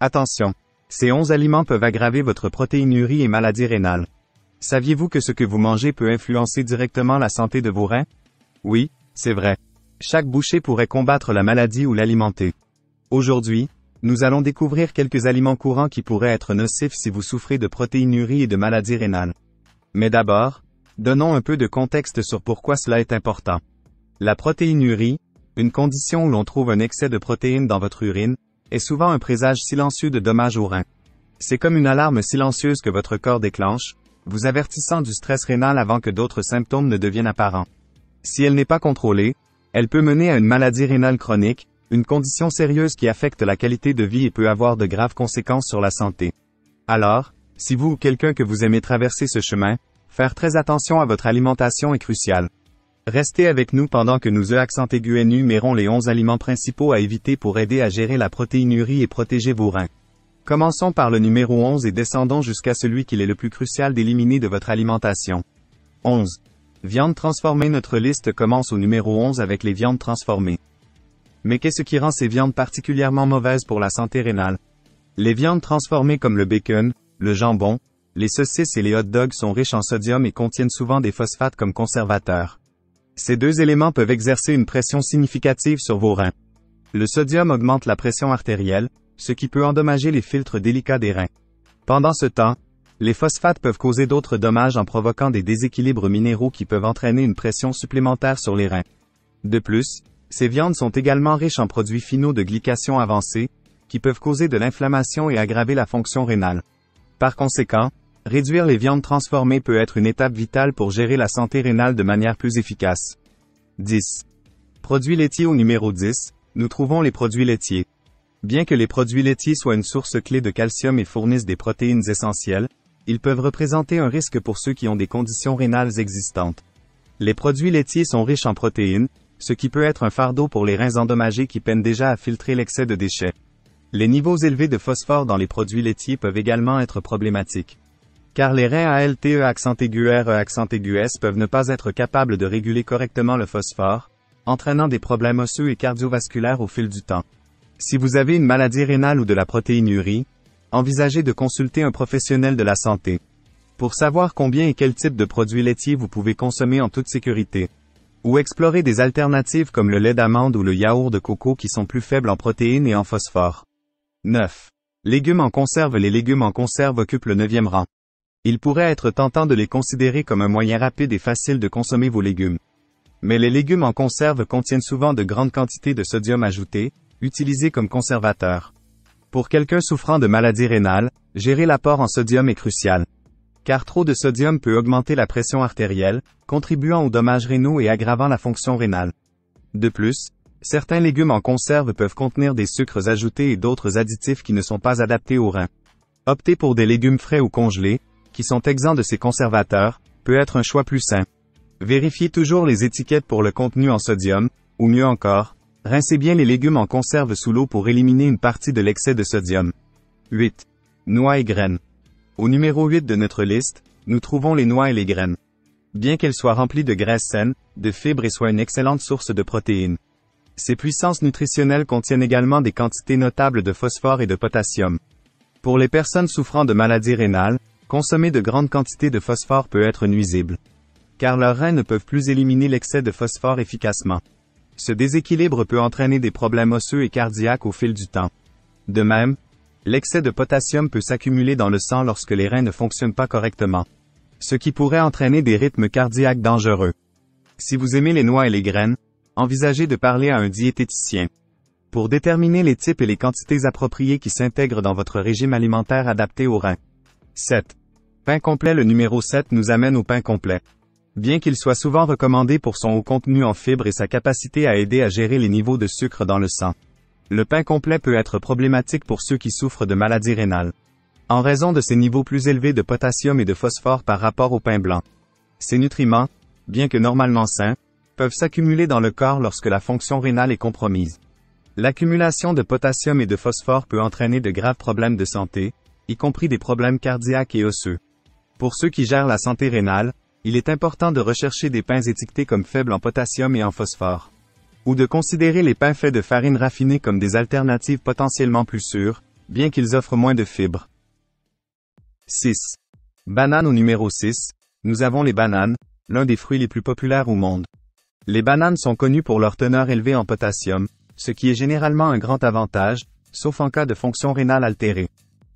Attention! Ces 11 aliments peuvent aggraver votre protéinurie et maladie rénale. Saviez-vous que ce que vous mangez peut influencer directement la santé de vos reins? Oui, c'est vrai. Chaque bouchée pourrait combattre la maladie ou l'alimenter. Aujourd'hui, nous allons découvrir quelques aliments courants qui pourraient être nocifs si vous souffrez de protéinurie et de maladie rénale. Mais d'abord, donnons un peu de contexte sur pourquoi cela est important. La protéinurie, une condition où l'on trouve un excès de protéines dans votre urine, est souvent un présage silencieux de dommages aux reins. C'est comme une alarme silencieuse que votre corps déclenche, vous avertissant du stress rénal avant que d'autres symptômes ne deviennent apparents. Si elle n'est pas contrôlée, elle peut mener à une maladie rénale chronique, une condition sérieuse qui affecte la qualité de vie et peut avoir de graves conséquences sur la santé. Alors, si vous ou quelqu'un que vous aimez traverser ce chemin, faire très attention à votre alimentation est crucial. Restez avec nous pendant que nous énumérons les 11 aliments principaux à éviter pour aider à gérer la protéinurie et protéger vos reins. Commençons par le numéro 11 et descendons jusqu'à celui qu'il est le plus crucial d'éliminer de votre alimentation. 11. Viande transformée. Notre liste commence au numéro 11 avec les viandes transformées. Mais qu'est-ce qui rend ces viandes particulièrement mauvaises pour la santé rénale? Les viandes transformées comme le bacon, le jambon, les saucisses et les hot dogs sont riches en sodium et contiennent souvent des phosphates comme conservateurs. Ces deux éléments peuvent exercer une pression significative sur vos reins. Le sodium augmente la pression artérielle, ce qui peut endommager les filtres délicats des reins. Pendant ce temps, les phosphates peuvent causer d'autres dommages en provoquant des déséquilibres minéraux qui peuvent entraîner une pression supplémentaire sur les reins. De plus, ces viandes sont également riches en produits finaux de glycation avancée, qui peuvent causer de l'inflammation et aggraver la fonction rénale. Par conséquent, réduire les viandes transformées peut être une étape vitale pour gérer la santé rénale de manière plus efficace. 10. Produits laitiers. Au numéro 10, nous trouvons les produits laitiers. Bien que les produits laitiers soient une source clé de calcium et fournissent des protéines essentielles, ils peuvent représenter un risque pour ceux qui ont des conditions rénales existantes. Les produits laitiers sont riches en protéines, ce qui peut être un fardeau pour les reins endommagés qui peinent déjà à filtrer l'excès de déchets. Les niveaux élevés de phosphore dans les produits laitiers peuvent également être problématiques. Car les reins ALT-E-RE-S peuvent ne pas être capables de réguler correctement le phosphore, entraînant des problèmes osseux et cardiovasculaires au fil du temps. Si vous avez une maladie rénale ou de la protéinurie, envisagez de consulter un professionnel de la santé. Pour savoir combien et quel type de produits laitiers vous pouvez consommer en toute sécurité. Ou explorer des alternatives comme le lait d'amande ou le yaourt de coco qui sont plus faibles en protéines et en phosphore. 9. Légumes en conserve. Les légumes en conserve occupent le 9e rang. Il pourrait être tentant de les considérer comme un moyen rapide et facile de consommer vos légumes. Mais les légumes en conserve contiennent souvent de grandes quantités de sodium ajouté, utilisé comme conservateur. Pour quelqu'un souffrant de maladie rénale, gérer l'apport en sodium est crucial. Car trop de sodium peut augmenter la pression artérielle, contribuant aux dommages rénaux et aggravant la fonction rénale. De plus, certains légumes en conserve peuvent contenir des sucres ajoutés et d'autres additifs qui ne sont pas adaptés aux reins. Opter pour des légumes frais ou congelés, qui sont exempts de ces conservateurs, peut être un choix plus sain. Vérifiez toujours les étiquettes pour le contenu en sodium, ou mieux encore, rincez bien les légumes en conserve sous l'eau pour éliminer une partie de l'excès de sodium. 8. Noix et graines. Au numéro 8 de notre liste, nous trouvons les noix et les graines. Bien qu'elles soient remplies de graisses saines, de fibres et soient une excellente source de protéines. Ces puissances nutritionnelles contiennent également des quantités notables de phosphore et de potassium. Pour les personnes souffrant de maladies rénales, consommer de grandes quantités de phosphore peut être nuisible. Car leurs reins ne peuvent plus éliminer l'excès de phosphore efficacement. Ce déséquilibre peut entraîner des problèmes osseux et cardiaques au fil du temps. De même, l'excès de potassium peut s'accumuler dans le sang lorsque les reins ne fonctionnent pas correctement. Ce qui pourrait entraîner des rythmes cardiaques dangereux. Si vous aimez les noix et les graines, envisagez de parler à un diététicien. Pour déterminer les types et les quantités appropriées qui s'intègrent dans votre régime alimentaire adapté aux reins. 7. Pain complet. Le numéro 7 nous amène au pain complet. Bien qu'il soit souvent recommandé pour son haut contenu en fibres et sa capacité à aider à gérer les niveaux de sucre dans le sang. Le pain complet peut être problématique pour ceux qui souffrent de maladies rénales. En raison de ses niveaux plus élevés de potassium et de phosphore par rapport au pain blanc. Ces nutriments, bien que normalement sains, peuvent s'accumuler dans le corps lorsque la fonction rénale est compromise. L'accumulation de potassium et de phosphore peut entraîner de graves problèmes de santé, y compris des problèmes cardiaques et osseux. Pour ceux qui gèrent la santé rénale, il est important de rechercher des pains étiquetés comme faibles en potassium et en phosphore. Ou de considérer les pains faits de farine raffinée comme des alternatives potentiellement plus sûres, bien qu'ils offrent moins de fibres. 6. Banane au numéro 6. Nous avons les bananes, l'un des fruits les plus populaires au monde. Les bananes sont connues pour leur teneur élevée en potassium, ce qui est généralement un grand avantage, sauf en cas de fonction rénale altérée.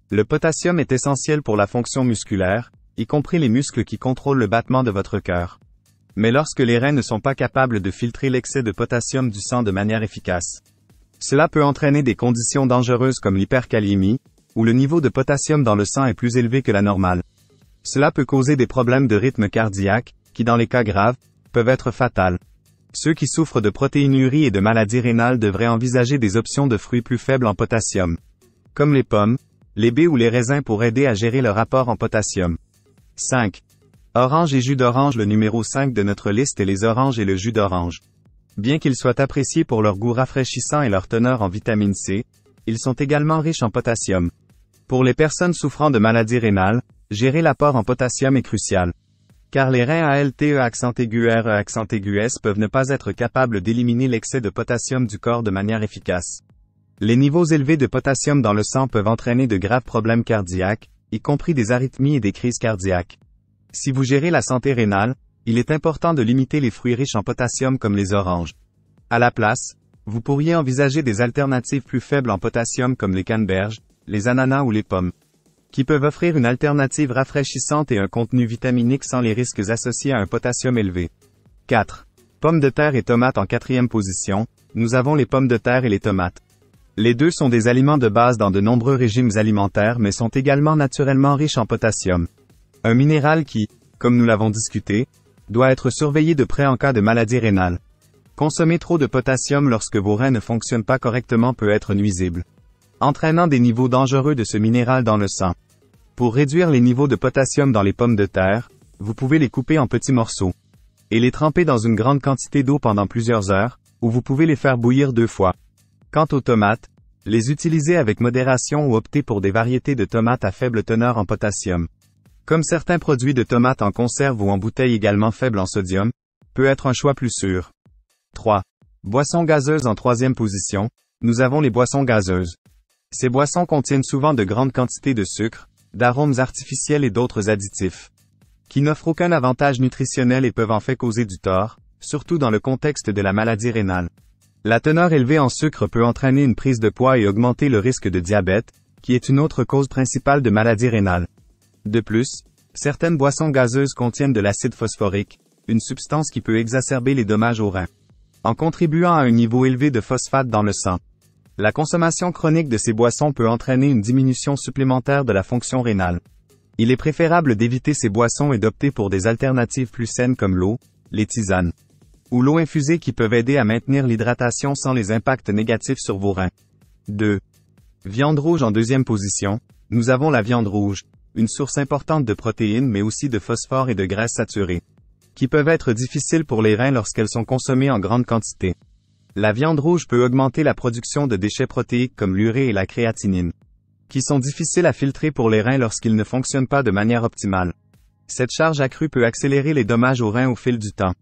Le potassium est essentiel pour la fonction musculaire, y compris les muscles qui contrôlent le battement de votre cœur. Mais lorsque les reins ne sont pas capables de filtrer l'excès de potassium du sang de manière efficace, cela peut entraîner des conditions dangereuses comme l'hyperkaliémie, où le niveau de potassium dans le sang est plus élevé que la normale. Cela peut causer des problèmes de rythme cardiaque, qui dans les cas graves, peuvent être fatals. Ceux qui souffrent de protéinurie et de maladies rénales devraient envisager des options de fruits plus faibles en potassium, comme les pommes, les baies ou les raisins pour aider à gérer le rapport en potassium. 5. Orange et jus d'orange. Le numéro 5 de notre liste est les oranges et le jus d'orange. Bien qu'ils soient appréciés pour leur goût rafraîchissant et leur teneur en vitamine C, ils sont également riches en potassium. Pour les personnes souffrant de maladies rénales, gérer l'apport en potassium est crucial. Car les reins ALTE-RE-S peuvent ne pas être capables d'éliminer l'excès de potassium du corps de manière efficace. Les niveaux élevés de potassium dans le sang peuvent entraîner de graves problèmes cardiaques, y compris des arythmies et des crises cardiaques. Si vous gérez la santé rénale, il est important de limiter les fruits riches en potassium comme les oranges. À la place, vous pourriez envisager des alternatives plus faibles en potassium comme les canneberges, les ananas ou les pommes, qui peuvent offrir une alternative rafraîchissante et un contenu vitaminique sans les risques associés à un potassium élevé. 4. Pommes de terre et tomates. En 4e position, nous avons les pommes de terre et les tomates. Les deux sont des aliments de base dans de nombreux régimes alimentaires mais sont également naturellement riches en potassium. Un minéral qui, comme nous l'avons discuté, doit être surveillé de près en cas de maladie rénale. Consommer trop de potassium lorsque vos reins ne fonctionnent pas correctement peut être nuisible, entraînant des niveaux dangereux de ce minéral dans le sang. Pour réduire les niveaux de potassium dans les pommes de terre, vous pouvez les couper en petits morceaux et les tremper dans une grande quantité d'eau pendant plusieurs heures, ou vous pouvez les faire bouillir 2 fois. Quant aux tomates, les utiliser avec modération ou opter pour des variétés de tomates à faible teneur en potassium, comme certains produits de tomates en conserve ou en bouteille également faibles en sodium, peut être un choix plus sûr. 3. Boissons gazeuses. En 3e position, nous avons les boissons gazeuses. Ces boissons contiennent souvent de grandes quantités de sucre, d'arômes artificiels et d'autres additifs, qui n'offrent aucun avantage nutritionnel et peuvent en fait causer du tort, surtout dans le contexte de la maladie rénale. La teneur élevée en sucre peut entraîner une prise de poids et augmenter le risque de diabète, qui est une autre cause principale de maladie rénale. De plus, certaines boissons gazeuses contiennent de l'acide phosphorique, une substance qui peut exacerber les dommages aux reins, en contribuant à un niveau élevé de phosphate dans le sang. La consommation chronique de ces boissons peut entraîner une diminution supplémentaire de la fonction rénale. Il est préférable d'éviter ces boissons et d'opter pour des alternatives plus saines comme l'eau, les tisanes, ou l'eau infusée qui peuvent aider à maintenir l'hydratation sans les impacts négatifs sur vos reins. 2. Viande rouge. En 2e position, nous avons la viande rouge, une source importante de protéines mais aussi de phosphore et de graisses saturées, qui peuvent être difficiles pour les reins lorsqu'elles sont consommées en grande quantité. La viande rouge peut augmenter la production de déchets protéiques comme l'urée et la créatinine, qui sont difficiles à filtrer pour les reins lorsqu'ils ne fonctionnent pas de manière optimale. Cette charge accrue peut accélérer les dommages aux reins au fil du temps.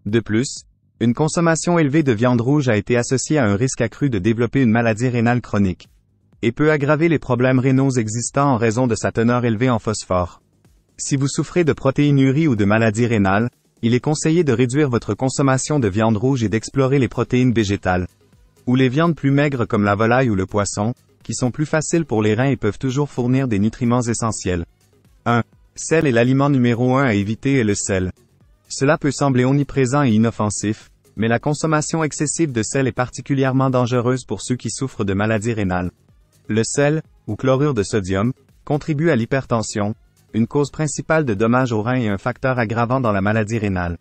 De plus, une consommation élevée de viande rouge a été associée à un risque accru de développer une maladie rénale chronique, et peut aggraver les problèmes rénaux existants en raison de sa teneur élevée en phosphore. Si vous souffrez de protéinurie ou de maladie rénale, il est conseillé de réduire votre consommation de viande rouge et d'explorer les protéines végétales, ou les viandes plus maigres comme la volaille ou le poisson, qui sont plus faciles pour les reins et peuvent toujours fournir des nutriments essentiels. 1. Sel est l'aliment numéro 1 à éviter et le sel. Cela peut sembler omniprésent et inoffensif, mais la consommation excessive de sel est particulièrement dangereuse pour ceux qui souffrent de maladies rénales. Le sel, ou chlorure de sodium, contribue à l'hypertension, une cause principale de dommages aux reins et un facteur aggravant dans la maladie rénale.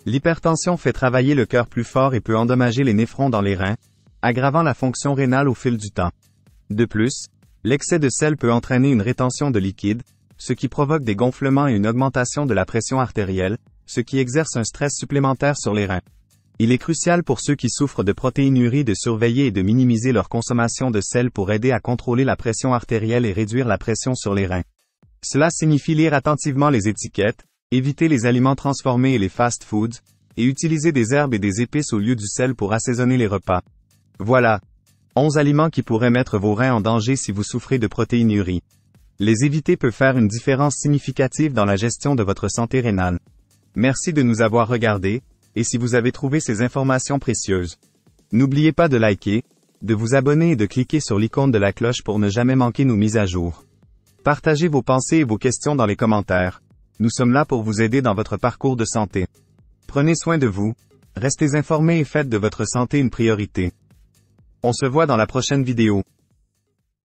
L'hypertension fait travailler le cœur plus fort et peut endommager les néphrons dans les reins, aggravant la fonction rénale au fil du temps. De plus, l'excès de sel peut entraîner une rétention de liquide, ce qui provoque des gonflements et une augmentation de la pression artérielle, ce qui exerce un stress supplémentaire sur les reins. Il est crucial pour ceux qui souffrent de protéinurie de surveiller et de minimiser leur consommation de sel pour aider à contrôler la pression artérielle et réduire la pression sur les reins. Cela signifie lire attentivement les étiquettes, éviter les aliments transformés et les fast-foods, et utiliser des herbes et des épices au lieu du sel pour assaisonner les repas. Voilà. 11 aliments qui pourraient mettre vos reins en danger si vous souffrez de protéinurie. Les éviter peut faire une différence significative dans la gestion de votre santé rénale. Merci de nous avoir regardés, et si vous avez trouvé ces informations précieuses, n'oubliez pas de liker, de vous abonner et de cliquer sur l'icône de la cloche pour ne jamais manquer nos mises à jour. Partagez vos pensées et vos questions dans les commentaires. Nous sommes là pour vous aider dans votre parcours de santé. Prenez soin de vous, restez informés et faites de votre santé une priorité. On se voit dans la prochaine vidéo.